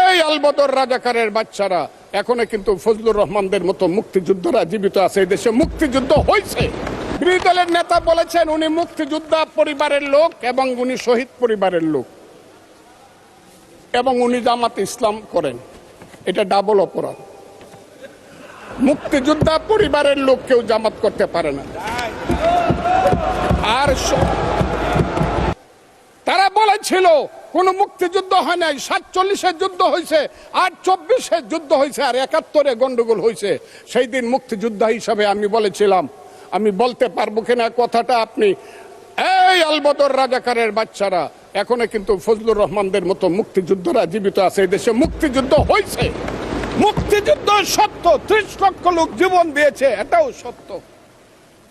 এই আলবদর রাজাকারের বাচ্চারা এখনো কিন্তু ফজলুর রহমানদের মতো মুক্তিযোদ্ধারা জীবিত আছে। এই দেশে মুক্তিযুদ্ধ হয়েছে। বিরোধী দলের নেতা বলেছেন উনি মুক্তিযোদ্ধা পরিবারের লোক এবং উনি শহীদ পরিবারের লোক এবং উনি জামাত ইসলাম করেন। এটা ডাবল অপরাধ। মুক্তিযোদ্ধা পরিবারের লোক কেউ জামাত করতে পারে না। আর তারা বলেছিল কোন মুক্তিযুদ্ধ হয় নাই, 47-এর যুদ্ধ হয়েছে, আর 24-এর যুদ্ধ হয়েছে, আর 71-এ গন্ডগোল হয়েছে। সেই দিন মুক্তিযোদ্ধা হিসাবে আমি বলেছিলাম, আমি বলতে পারবো কিনা কথাটা আপনি, এই আলবদর রাজাকারের বাচ্চারা এখনো কিন্তু ফজলুর রহমানদের মতো মুক্তিযোদ্ধারা জীবিত আছে। এই দেশে মুক্তিযুদ্ধ হয়েছে। মুক্তিযুদ্ধ সত্য, 30 লক্ষ লোক জীবন দিয়েছে, এটাও সত্য।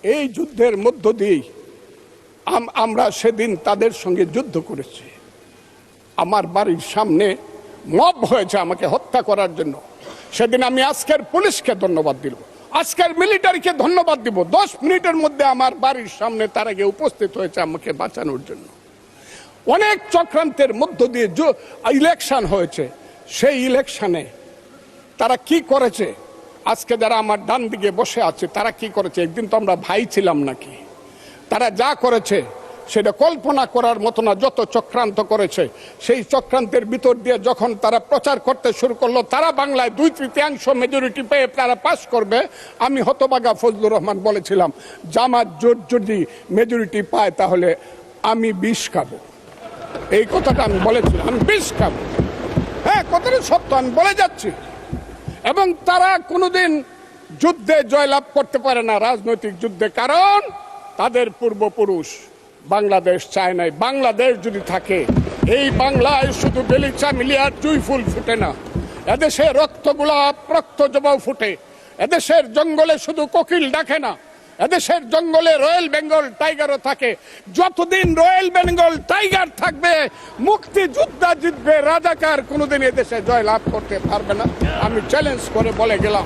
এই যুদ্ধের মধ্য দিয়েই আমরা সেদিন তাদের সঙ্গে যুদ্ধ করেছি। আমার বাড়ির সামনে মব হয়েছে আমাকে হত্যা করার জন্য। সেদিন আমি আজকের পুলিশকে ধন্যবাদ দিব, আজকের মিলিটারিকে ধন্যবাদ দিব। 10 মিনিটের মধ্যে আমার বাড়ির সামনে তার আগে উপস্থিত হয়েছে আমাকে বাঁচানোর জন্য। অনেক চক্রান্তের মধ্য দিয়ে ইলেকশন হয়েছে। সেই ইলেকশনে তারা কি করেছে, আজকে যারা আমার ডান দিকে বসে আছে তারা কি করেছে, একদিন তো আমরা ভাই ছিলাম নাকি? তারা যা করেছে সেটা কল্পনা করার মতো না। যত চক্রান্ত করেছে, সেই চক্রান্তের ভিতর দিয়ে যখন তারা প্রচার করতে শুরু করলো তারা বাংলায় 2/3 মেজরিটি পেয়ে তারা পাস করবে, আমি হতবাগা ফজলুর রহমান বলেছিলাম জামাত জোট যদি মেজরিটি পায় তাহলে আমি বিষ খাবো। এই কথাটা আমি বলেছিলাম, আমি বিষ খাবো। হ্যাঁ, কথাটা সত্য, আমি বলে যাচ্ছি। এবং তারা কোনোদিন যুদ্ধে জয়লাভ করতে পারে না, রাজনৈতিক যুদ্ধে, কারণ তাদের পূর্বপুরুষ বাংলাদেশ চায় নাই। বাংলাদেশ যদি থাকে, এই বাংলায় শুধু বেলিচা মিলিয়ার জুই ফুল ফুটে না, এদেশে রক্তগোলাপ রক্ত জবাও ফুটে। এদেশের জঙ্গলে শুধু কোকিল ডাকে না, এদেশের জঙ্গলে রয়্যাল বেঙ্গল টাইগারও থাকে। যতদিন রয়্যাল বেঙ্গল টাইগার থাকবে, মুক্তিযোদ্ধা জিতবে, রাজাকার কোনোদিন এদেশে জয় লাভ করতে পারবে না। আমি চ্যালেঞ্জ করে বলে গেলাম।